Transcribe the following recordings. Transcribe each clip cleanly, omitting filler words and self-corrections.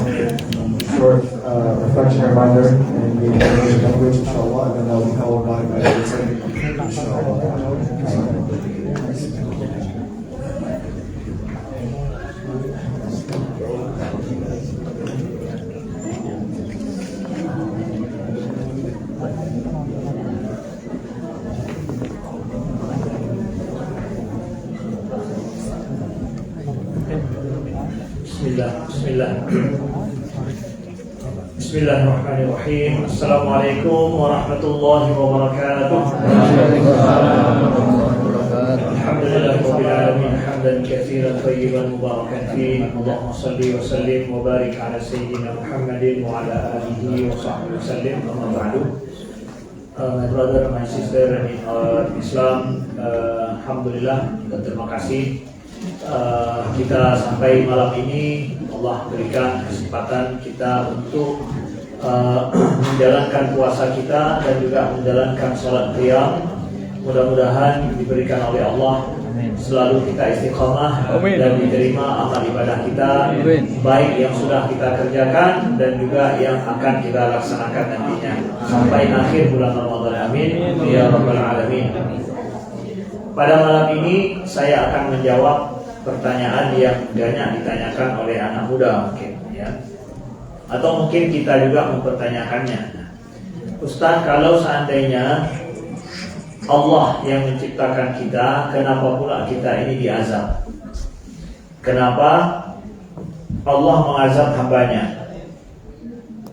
short reflection reminder in the English language, inshallah, and then that will be followed by the second, inshallah. Bismillahirrahmanirrahim. Assalamualaikum warahmatullahi wabarakatuh. Alhamdulillahirabbil alamin hamdan katsiran tayyiban mubarakan fihi. Allahumma shalli wa sallim wa barik ala sayyidina Muhammadin wa ala alihi wa sahbihi wasallam. Amma ba'du. My brother, my sister in Islam, alhamdulillah dan terima kasih. Kita sampai malam ini Allah berikan kesempatan kita untuk menjalankan puasa kita dan juga menjalankan sholat qiyam. Mudah-mudahan diberikan oleh Allah selalu kita istiqamah dan diterima amal ibadah kita, baik yang sudah kita kerjakan dan juga yang akan kita laksanakan nantinya sampai akhir bulan Ramadan. Amin ya rabbal alamin. Pada malam ini saya akan menjawab pertanyaan yang banyak ditanyakan oleh anak muda mungkin, ya. Atau mungkin kita juga mempertanyakannya. Ustaz, kalau seandainya Allah yang menciptakan kita, kenapa pula kita ini diazab? Kenapa Allah mengazab hambanya?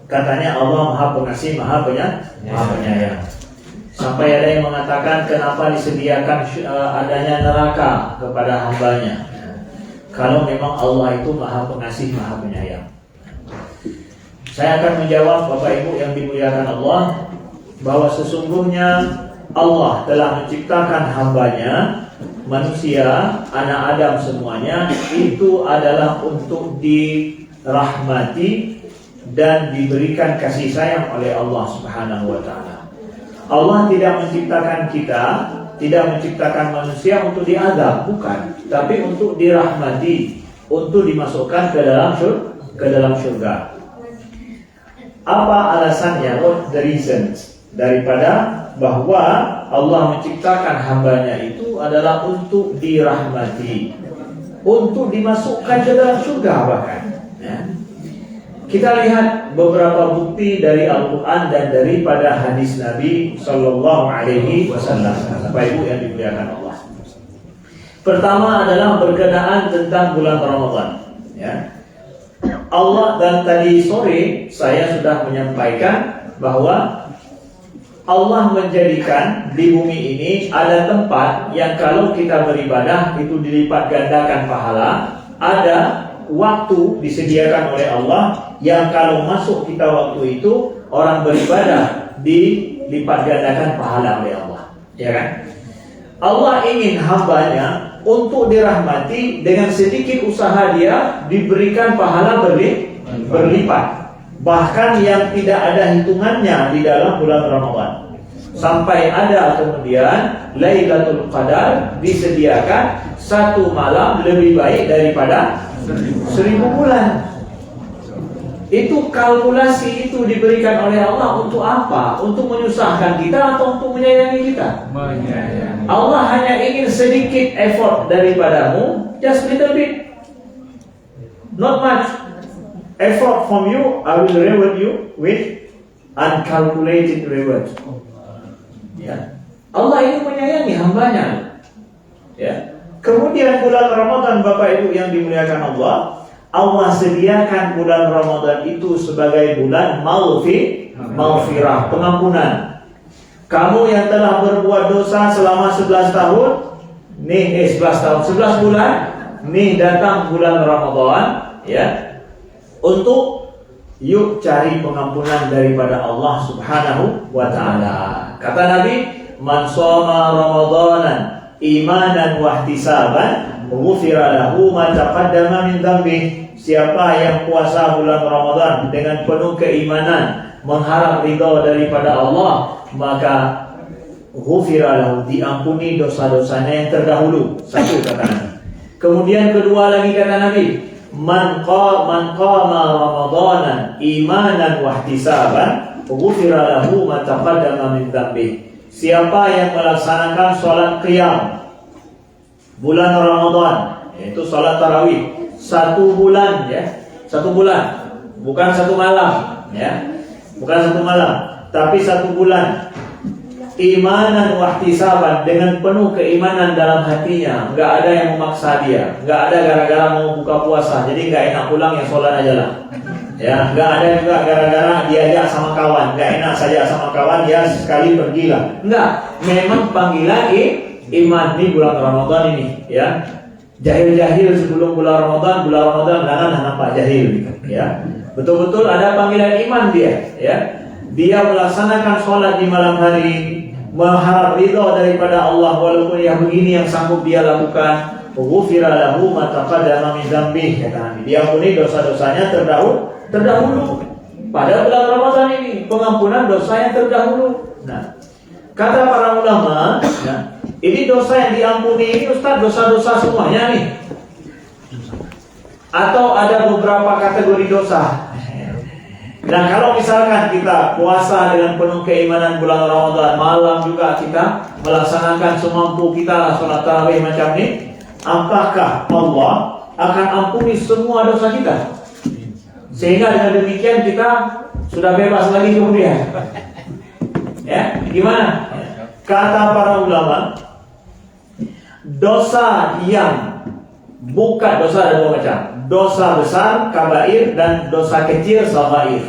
Katanya Allah Maha Pengasih, Maha Penyayang. Sampai ada yang mengatakan kenapa disediakan adanya neraka kepada hambanya, kalau memang Allah itu Maha Pengasih, Maha Penyayang. Saya akan menjawab Bapak Ibu yang dimuliakan Allah, bahwa sesungguhnya Allah telah menciptakan hambanya, manusia, anak Adam semuanya, itu adalah untuk dirahmati dan diberikan kasih sayang oleh Allah Subhanahu wa Ta'ala. Allah tidak menciptakan kita, tidak menciptakan manusia untuk diazab, bukan, tapi untuk dirahmati, untuk dimasukkan ke dalam surga. Apa alasannya? What the reasons? Daripada bahwa Allah menciptakan hambanya itu adalah untuk dirahmati, untuk dimasukkan ke dalam surga bahkan, ya. Kita lihat beberapa bukti dari Al-Quran dan daripada hadis Nabi Sallallahu Alaihi Wasallam. Bapak Ibu yang dimuliakan Allah. Pertama adalah berkenaan tentang bulan Ramadan, ya. Allah, dan tadi sore saya sudah menyampaikan bahwa Allah menjadikan di bumi ini ada tempat yang kalau kita beribadah itu dilipat gandakan pahala. Ada waktu disediakan oleh Allah yang kalau masuk kita waktu itu orang beribadah dilipat gandakan pahala oleh Allah, ya kan? Allah ingin hambanya untuk dirahmati, dengan sedikit usaha dia diberikan pahala berlipat, bahkan yang tidak ada hitungannya di dalam bulan Ramadan. Sampai ada kemudian Lailatul Qadar disediakan satu malam lebih baik daripada 1000 bulan. Itu kalkulasi itu diberikan oleh Allah untuk apa? Untuk menyusahkan kita atau untuk menyayangi kita? Allah hanya ingin sedikit effort daripadamu, just little bit, not much effort from you. I will reward you with uncalculated reward. Ya, Allah ini menyayangi hambanya. Ya. Kemudian bulan Ramadan, Bapak Ibu yang dimuliakan Allah, Allah sediakan bulan Ramadan itu sebagai bulan maghfirah, pengampunan. Kamu yang telah berbuat dosa selama 11 tahun, nih 11 bulan, nih datang bulan Ramadan, ya, untuk yuk cari pengampunan daripada Allah Subhanahu wa Ta'ala. Kata Nabi, man shoma Ramadanan imanan wa ihtisaban ghufira lahu ma taqaddama min dhanbi. Siapa yang puasa bulan Ramadan dengan penuh keimanan, mengharap ridha daripada Allah, maka ghufira lahu, diampuni dosa-dosanya yang terdahulu. Satu kata Nabi. Kemudian kedua lagi kata Nabi, man qama ramadanan imanan wa ihtisaban ghufira lahu ma taqaddama min dzambi. Siapa yang melaksanakan sholat qiyam bulan Ramadan, yaitu sholat tarawih 1 bulan, ya, 1 bulan, bukan 1 malam, ya, bukan 1 malam, tapi 1 bulan, imanan wa ihtisaban, dengan penuh keimanan dalam hatinya, nggak ada yang memaksa dia, nggak ada gara-gara mau buka puasa, jadi nggak enak pulang ya sholat aja lah, ya, nggak ada juga gara-gara diajak sama kawan, nggak enak saja sama kawan, ya sekali pergilah, nggak, memang panggilan iman di bulan Ramadan ini, ya. Jahil-jahil sebelum bulan Ramadan jangan nampak jahil, ya. Betul-betul ada panggilan iman dia, ya. Dia melaksanakan sholat di malam hari, mengharap ridha daripada Allah, walaupun yang begini yang sanggup dia lakukan. Ghufira lahu ma taqaddama min dzambi, kata Nabi. Diampuni dosa-dosanya terdahulu. Pada bulan Ramadan ini pengampunan dosa yang terdahulu. Nah, kata para ulama, ya, ini dosa yang diampuni ini Ustaz, dosa-dosa semuanya nih? Atau ada beberapa kategori dosa? Nah, kalau misalkan kita puasa dengan penuh keimanan bulan Ramadan, malam juga kita melaksanakan semampu kita lah sholat tarawih macam ini, apakah Allah akan ampuni semua dosa kita? Sehingga dengan demikian kita sudah bebas lagi kemudian. Ya, gimana? Kata para ulama, dosa yang bukan, dosa ada 2 macam. Dosa besar, kabair, dan dosa kecil, saghair.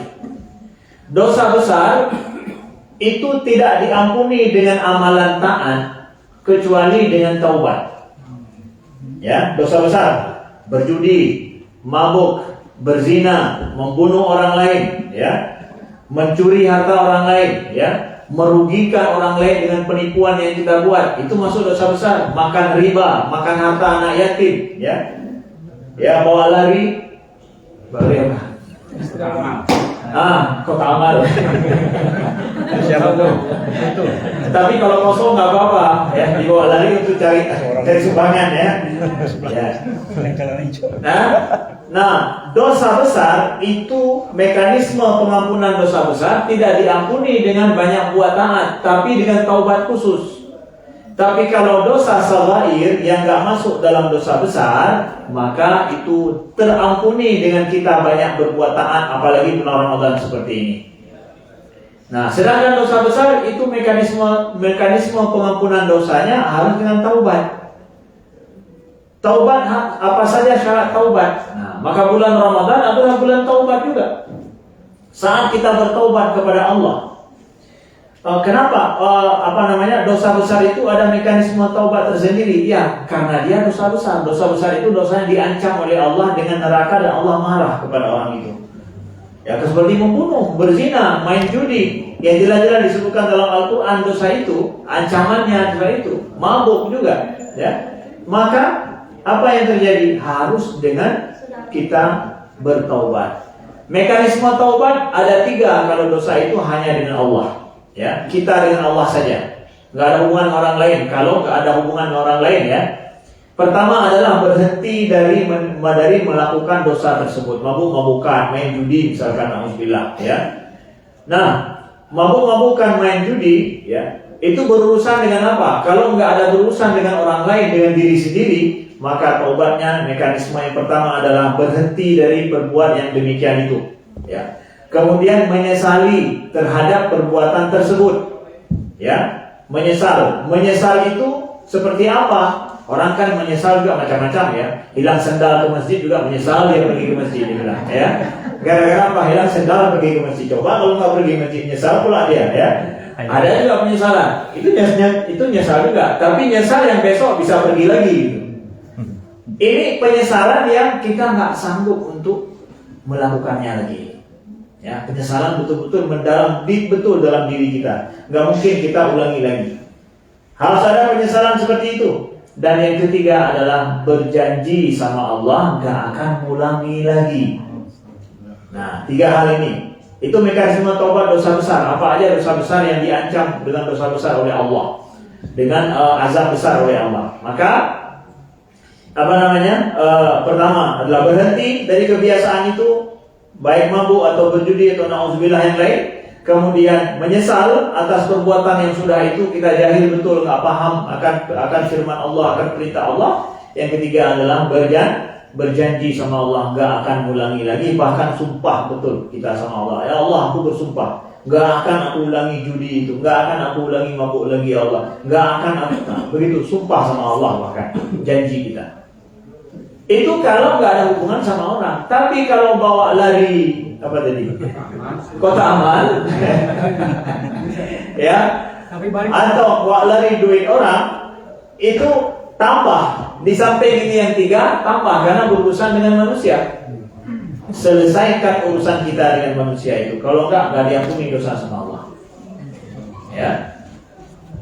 Dosa besar itu tidak diampuni dengan amalan taat kecuali dengan taubat. Ya, dosa besar, berjudi, mabuk, berzina, membunuh orang lain, ya, mencuri harta orang lain, ya, merugikan orang lain dengan penipuan yang kita buat, itu masuk dosa besar. Makan riba, makan harta anak yatim, ya, ya, bawa lari apa? Kotak amal. Siapa tuh? Tapi kalau kosong nggak apa-apa, ya, dibawa lari untuk cari sumbangan, ya. Nah, dosa besar itu mekanisme pengampunan dosa besar tidak diampuni dengan banyak buat taat, tapi dengan taubat khusus. Tapi kalau dosa saghair yang nggak masuk dalam dosa besar, maka itu terampuni dengan kita banyak berbuat taat, apalagi bulan Ramadan seperti ini. Nah, sedangkan dosa besar itu mekanisme pengampunan dosanya harus dengan taubat. Taubat, apa saja syarat taubat? Nah, maka bulan Ramadan adalah bulan taubat juga. Saat kita bertaubat kepada Allah. Kenapa? Dosa besar itu ada mekanisme taubat tersendiri. Ya, karena dia dosa besar. Dosa besar itu dosa yang diancam oleh Allah dengan neraka dan Allah marah kepada orang itu. Ya, seperti membunuh, berzina, main judi, yang jelas-jelas disebutkan dalam Al-Quran dosa itu, ancamannya dosa itu, mabuk juga, ya. Maka apa yang terjadi? Harus dengan kita bertaubat. Mekanisme taubat ada 3 kalau dosa itu hanya dengan Allah, ya. Kita dengan Allah saja, nggak ada hubungan orang lain. Kalau nggak ada hubungan orang lain, ya. Pertama adalah berhenti dari melakukan dosa tersebut, mabuk-mabukan, main judi misalkan, alhamdulillah, ya. Nah, mabuk-mabukan, main judi, ya, itu berurusan dengan apa? Kalau nggak ada berurusan dengan orang lain, dengan diri sendiri, maka taubatnya mekanisme yang pertama adalah berhenti dari perbuatan yang demikian itu, ya. Kemudian menyesali terhadap perbuatan tersebut, ya. Menyesal itu seperti apa? Orang kan menyesal juga macam-macam, ya. Hilang sendal ke masjid juga menyesal dia pergi ke masjid, dia bilang, ya. Gara-gara apa? Hilang sendal pergi ke masjid. Coba kalau nggak pergi ke masjid, nyesal pula dia, ya. Ada juga penyesalan. Itu nyesal juga. Tapi nyesal yang besok bisa pergi lagi. Gitu. Ini penyesalan yang kita nggak sanggup untuk melakukannya lagi. Ya, penyesalan betul-betul mendalam, betul dalam diri kita. Nggak mungkin kita ulangi lagi. Harus ada penyesalan seperti itu. Dan yang ketiga adalah berjanji sama Allah nggak akan ulangi lagi. Nah, 3 hal ini. Itu mekanisme taubat dosa besar. Apa aja dosa besar yang diancam dengan dosa besar oleh Allah, dengan azab besar oleh Allah. Maka pertama adalah berhenti dari kebiasaan itu, baik mabuk atau berjudi atau na'udzubillah yang lain. Kemudian menyesal atas perbuatan yang sudah itu kita jahil betul, nggak paham akan firman Allah, akan perintah Allah. Yang ketiga adalah berjanji sama Allah nggak akan ulangi lagi, bahkan sumpah betul kita sama Allah. Ya Allah, aku bersumpah nggak akan aku ulangi judi itu, nggak akan aku ulangi mabuk lagi ya Allah, nggak akan aku. Nah, begitu sumpah sama Allah, bahkan janji kita. Itu kalau nggak ada hubungan sama orang. Tapi kalau bawa lari apa tadi? Kota amal, ya, atau bawa lari duit orang, itu tambah. Di samping ini yang tiga, tambah karena berurusan dengan manusia. Selesaikan urusan kita dengan manusia itu. Kalau nggak diampuni dosa sama Allah. Ya.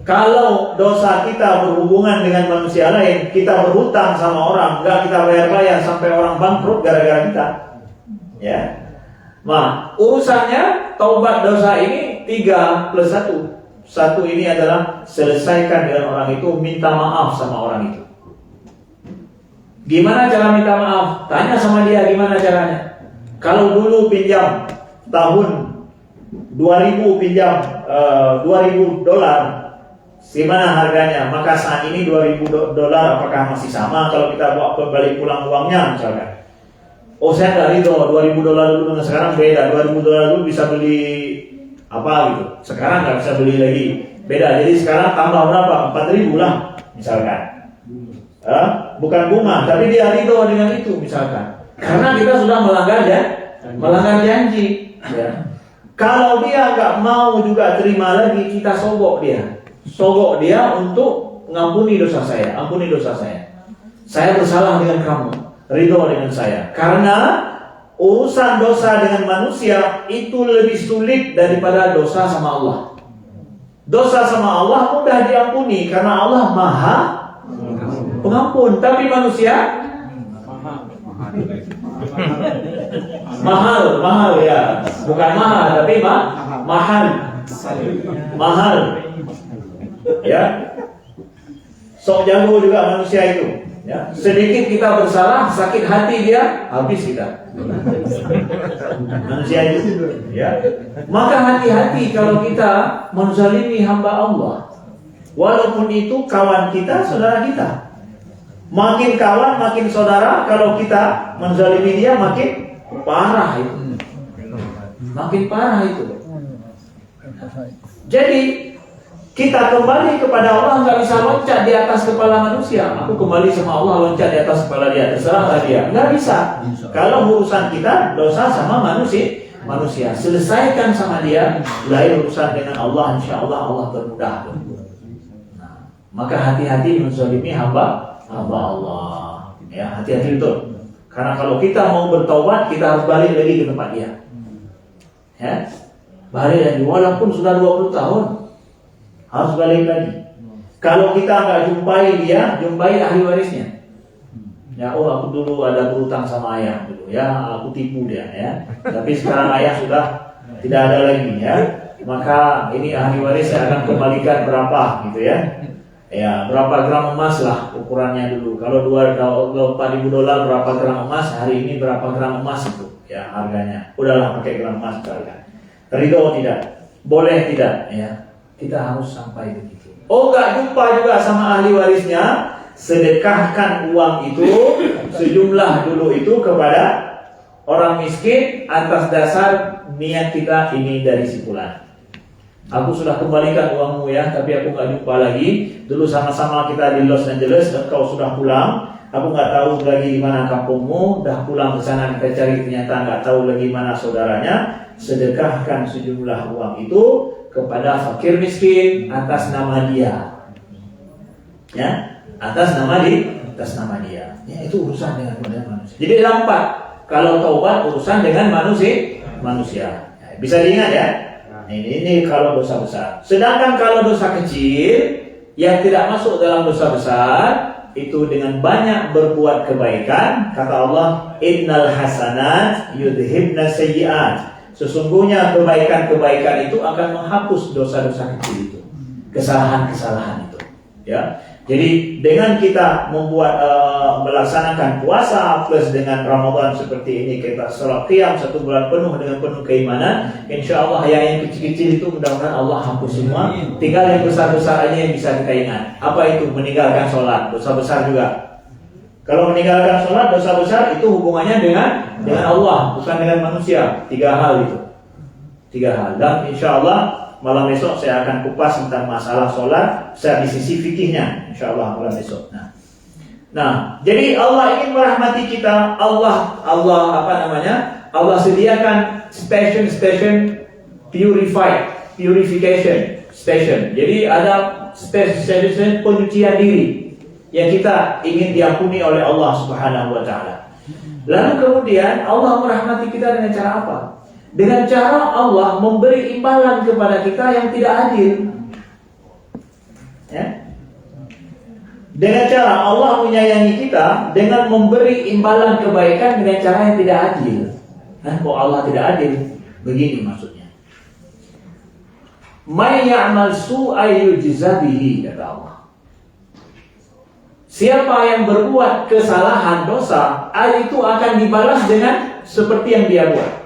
Kalau dosa kita berhubungan dengan manusia lain, kita berhutang sama orang, nggak kita bayar-bayar sampai orang bangkrut gara-gara kita. Ya. Nah, urusannya taubat dosa ini 3+1. Satu ini adalah selesaikan dengan orang itu, minta maaf sama orang itu. Gimana cara minta maaf? Tanya sama dia gimana caranya. Kalau dulu pinjam tahun 2000 pinjam $2.000, gimana harganya? Maka saat ini $2.000 apakah masih sama kalau kita bawa balik pulang uangnya misalkan? Oh, saya nggak ridho, $2.000 dulu dengan sekarang beda. $2.000 dulu bisa beli apa gitu, sekarang nggak bisa beli lagi, beda. Jadi sekarang tambah berapa? 4.000 lah misalkan. Bukan bunga, tapi dia ridho dengan itu misalkan. Karena kita sudah melanggar janji. Ya. Kalau dia nggak mau juga terima lagi, kita sogok dia untuk ngampuni dosa saya, ampuni dosa saya. Saya bersalah dengan kamu, ridho dengan saya. Karena urusan dosa dengan manusia itu lebih sulit daripada dosa sama Allah. Dosa sama Allah mudah diampuni karena Allah Maha Pengampun, tapi manusia mahal ya, bukan mahal tapi mahal ya. Sok jago juga manusia itu ya. Sedikit kita bersalah, sakit hati dia, habis kita manusia itu ya. Maka hati-hati kalau kita menzalimi hamba Allah, walaupun itu kawan kita, saudara kita. Makin kawan, makin saudara, kalau kita menzalimi dia makin parah itu. Makin parah itu. Jadi kita kembali kepada Allah, nggak bisa loncat di atas kepala manusia. Aku kembali sama Allah, loncat di atas kepala dia, terserahlah dia. Nggak bisa. Kalau urusan kita dosa sama manusia, selesaikan sama dia. Lain urusan dengan Allah, insya Allah bermudah. Nah, maka hati-hati menzalimi hamba Allah. Ya, hati-hati betul. Karena kalau kita mau bertaubat, kita harus balik lagi ke tempat dia. Ya, balik lagi. Walaupun sudah 20 tahun, harus balik lagi. Kalau kita nggak jumpai dia, jumpai ahli warisnya. Ya, oh aku dulu ada berutang sama ayah dulu, ya aku tipu dia, ya. Tapi sekarang ayah sudah tidak ada lagi, ya. Maka ini ahli waris saya akan kembalikan berapa, gitu ya. Ya, berapa gram emas lah ukurannya dulu. Kalau $4.000 berapa gram emas, hari ini berapa gram emas itu ya harganya. Udahlah pakai gram emas misalkan. Ridho tidak? Boleh tidak? Ya, kita harus sampai begitu. Oh, nggak jumpa juga sama ahli warisnya, sedekahkan uang itu sejumlah dulu itu kepada orang miskin atas dasar niat kita ini dari si fulan. Aku sudah kembalikan uangmu ya, tapi aku nggak jumpa lagi. Dulu sama-sama kita di Los Angeles dan kau sudah pulang. Aku nggak tahu lagi di mana kampungmu. Dah pulang ke sana kita cari, ternyata nggak tahu lagi mana saudaranya. Sedekahkan sejumlah uang itu kepada fakir miskin atas nama dia. Ya, atas nama dia. Ya, itu urusan dengan manusia. Jadi ada 4. Kalau taubat urusan dengan manusia. Ya, bisa diingat ya. Ini kalau dosa besar. Sedangkan kalau dosa kecil yang tidak masuk dalam dosa besar, itu dengan banyak berbuat kebaikan. Kata Allah, innal hasanat yudhibna sayyi'at. Sesungguhnya kebaikan-kebaikan itu akan menghapus dosa-dosa kecil itu, kesalahan-kesalahan itu. Ya, Jadi dengan kita melaksanakan puasa plus dengan Ramadan seperti ini, kita sholat qiyam 1 bulan penuh dengan penuh keimanan, insya Allah yang kecil-kecil itu mudah-mudahan Allah hapus semua. Tinggal yang besar-besar aja yang bisa kita ingat. Apa itu? Meninggalkan sholat, dosa besar juga. Kalau meninggalkan sholat, dosa besar itu hubungannya dengan Allah, bukan dengan manusia. 3 hal itu, 3 hal. Dan insya Allah malam besok saya akan kupas tentang masalah sholat secara di sisi fikihnya, insya Allah malam besok. Nah, jadi Allah ingin merahmati kita. Allah sediakan station purification station. Jadi ada station penyucian diri yang kita ingin diampuni oleh Allah Subhanahu wa taala. Lalu kemudian Allah merahmati kita dengan cara apa? Dengan cara Allah memberi imbalan kepada kita yang tidak adil. Ya. Dengan cara Allah menyayangi kita dengan memberi imbalan kebaikan dengan cara yang tidak adil. Kok Allah tidak adil? Begini maksudnya. May ya'mal su'an yujza bihi, kata Allah. Siapa yang berbuat kesalahan, dosa, itu akan dibalas dengan seperti yang dia buat.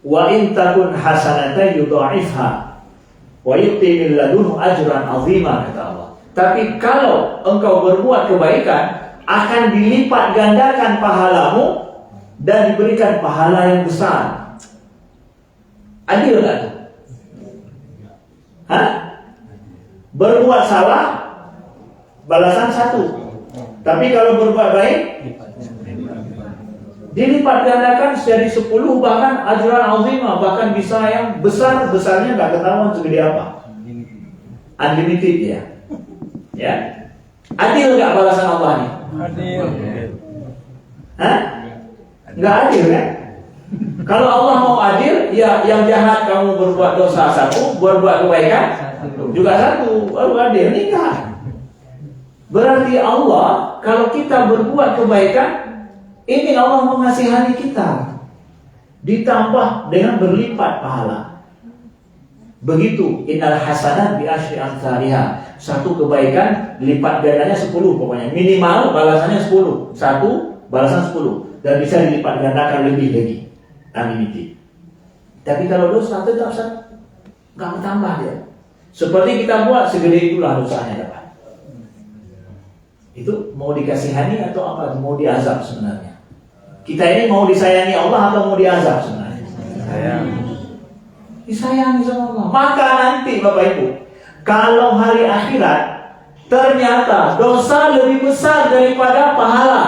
Wa in takun hasanatan yudha'ifha wa yu'ti min ladunhu ajran 'azima, kata Allah. Tapi kalau engkau berbuat kebaikan, akan dilipat gandakan pahalamu dan diberikan pahala yang besar. Adil enggak tuh? Berbuat salah balasan 1. Tapi kalau berbuat baik dilipat gandakan jadi 10, bahkan ajran azimah, bahkan bisa yang besar-besarnya nggak ketahuan segede apa. Unlimited ya. Ya. Adil nggak balasan Allah ini? Adil. Nggak adil kan? Kalau Allah mau adil, ya yang jahat kamu berbuat dosa 1, berbuat kebaikan juga 1, baru adil. Ini enggak. Berarti Allah kalau kita berbuat kebaikan, ini Allah mengasihani kita, ditambah dengan berlipat pahala. Begitu, innal hasanat bi asyri amsalihha. 1 kebaikan lipat gandanya 10 pokoknya. Minimal balasannya 10. 1 balasan 10 dan bisa dilipat gandakan lebih lagi. Unlimited. Tapi kalau dosa tetap enggak bertambah dia. Seperti kita buat segede itulah dosanya dapat. Itu mau dikasihani atau apa? Mau diazab sebenarnya. Kita ini mau disayangi Allah atau mau diazab sebenarnya? Disayangi sama Allah. Maka nanti Bapak Ibu, kalau hari akhirat ternyata dosa lebih besar daripada pahala,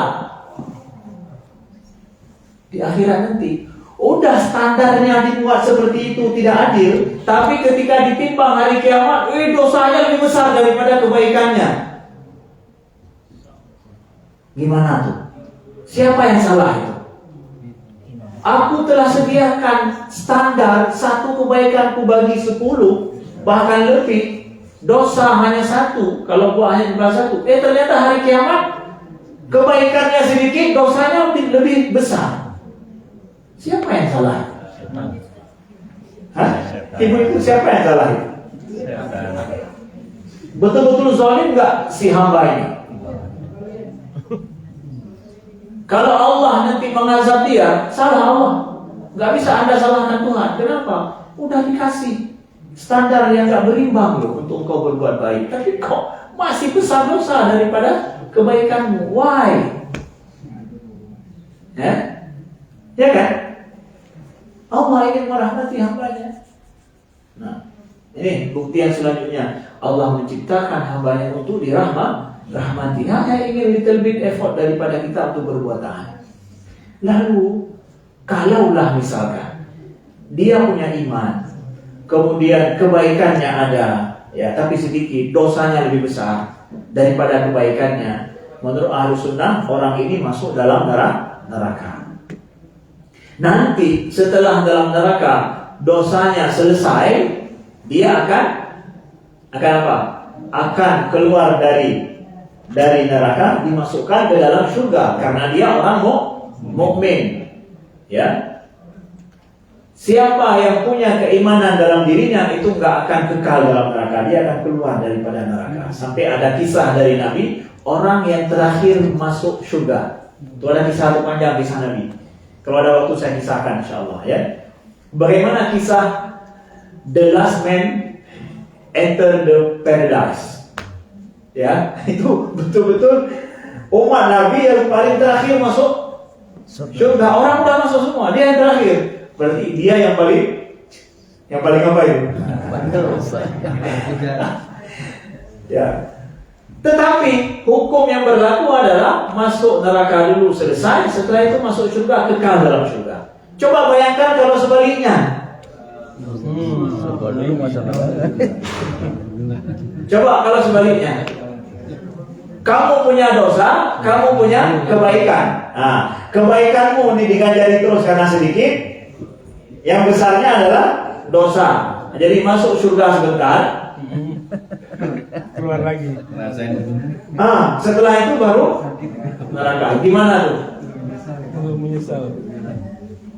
di akhirat nanti udah standarnya dibuat seperti itu tidak adil, tapi ketika ditimbang hari kiamat, dosanya lebih besar daripada kebaikannya. Gimana tuh? Siapa yang salah itu? Aku telah sediakan standar 1 kebaikan ku bagi 10, bahkan lebih. Dosa hanya 1, kalau gua hanya dibalas 1. Ternyata hari kiamat kebaikannya sedikit, dosanya lebih besar. Siapa yang salah? Ibu-ibu, siapa yang salah itu? Betul-betul zalim nggak si hamba ini? Kalau Allah nanti mengazab dia, salah Allah. Nggak bisa Anda salahkan Tuhan. Kenapa? Udah dikasih standar yang nggak berimbang loh untuk engkau berbuat baik. Tapi kok masih besar dosa daripada kebaikanmu? Why? Ya kan? Allah ingin merahmati hambanya. Nah, ini bukti yang selanjutnya. Allah menciptakan hambanya untuk dirahmati. Hanya ingin little bit effort daripada kita untuk berbuat taat. Lalu, kalaulah misalkan dia punya iman, kemudian kebaikannya ada, ya, tapi sedikit, dosanya lebih besar daripada kebaikannya. Menurut Ahlus Sunnah, orang ini masuk dalam neraka. Nanti setelah dalam neraka dosanya selesai, dia akan apa? Akan keluar dari neraka, dimasukkan ke dalam surga karena dia orang mukmin. Ya. Siapa yang punya keimanan dalam dirinya itu nggak akan kekal dalam neraka, dia akan keluar daripada neraka. Sampai ada kisah dari Nabi, orang yang terakhir masuk surga. Itu ada kisah itu panjang kisah Nabi. Kalau ada waktu saya kisahkan insyaallah ya. Bagaimana kisah the last man enter the paradise. Ya, itu betul-betul umat Nabi yang paling terakhir masuk surga. Orang udah masuk semua, dia yang terakhir. Berarti dia yang paling apa itu? Ya. Tetapi hukum yang berlaku adalah masuk neraka dulu selesai, setelah itu masuk surga, kekal dalam surga. Coba bayangkan kalau sebaliknya. Coba kalau sebaliknya. Kamu punya dosa, kamu punya kebaikan. Nah, kebaikanmu ini diganjari terus karena sedikit. Yang besarnya adalah dosa. Jadi masuk surga sebentar, keluar lagi. Setelah itu baru neraka. Gimana tuh? Menyesal.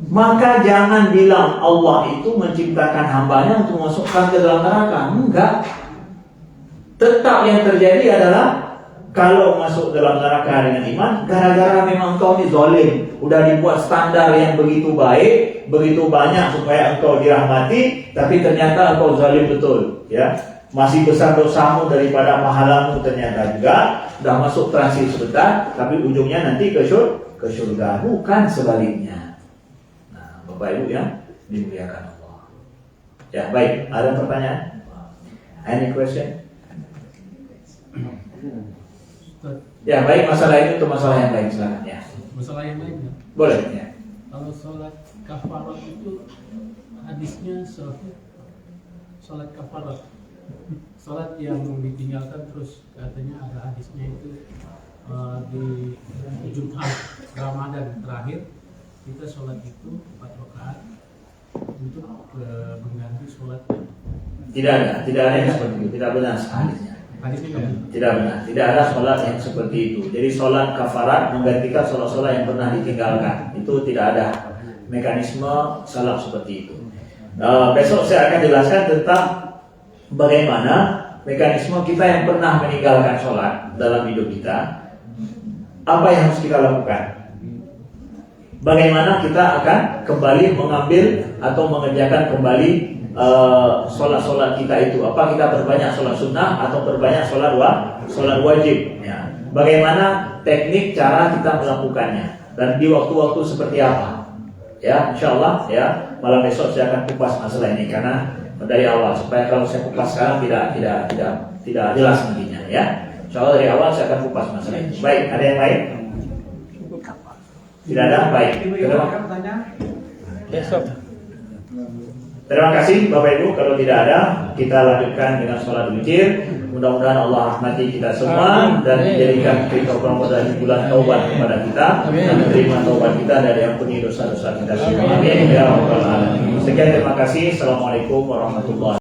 Maka jangan bilang Allah itu menciptakan hambanya untuk masukkan ke dalam neraka. Enggak. Tetap yang terjadi adalah kalau masuk dalam neraka dengan iman, gara-gara memang engkau ini zalim, udah dibuat standar yang begitu baik, begitu banyak supaya engkau dirahmati, tapi ternyata engkau zalim betul, ya. Masih besar dosamu daripada mahalamu ternyata juga, udah masuk transit sebentar, tapi ujungnya nanti ke surga, bukan sebaliknya. Nah, Bapak Ibu yang dimuliakan Allah. Ya, baik. Ada pertanyaan? Any question? Ya, baik, masalah itu masalah yang lain, silakan ya. Masalah yang lainnya. Boleh ya. Kalau sholat kafarat itu hadisnya sholat kafarat, sholat yang ditinggalkan terus katanya ada hadisnya itu di Jumat Ramadan terakhir kita sholat itu 4 rakaat untuk mengganti sholatnya. Tidak ada yang seperti itu, tidak benar hadisnya. Tidak benar, tidak ada sholat yang seperti itu. Jadi sholat kafarat menggantikan sholat-sholat yang pernah ditinggalkan. Itu tidak ada mekanisme sholat seperti itu. Besok saya akan jelaskan tentang bagaimana mekanisme kita yang pernah meninggalkan sholat dalam hidup kita. Apa yang harus kita lakukan? Bagaimana kita akan kembali mengambil atau mengerjakan kembali sholat-sholat kita itu. Apa kita berbanyak sholat sunnah atau berbanyak sholat wajib ya. Bagaimana teknik cara kita melakukannya dan di waktu-waktu seperti apa ya, insyaallah ya. Malam besok saya akan kupas masalah ini karena dari awal supaya kalau saya kupas sekarang tidak jelas nantinya ya. Insyaallah dari awal saya akan kupas masalah ini. Baik, ada yang lain? Tidak ada? Baik. Terima kasih Bapak Ibu. Kalau tidak ada, kita lanjutkan dengan sholat witir. Mudah-mudahan Allah rahmati kita semua dan menjadikan kita Ramadan di bulan taubat kepada kita dan menerima taubat kita dari ampuni dosa-dosa kita semua. Amin ya rabbal alamin. Sekian, terima kasih. Assalamualaikum warahmatullahi wabarakatuh.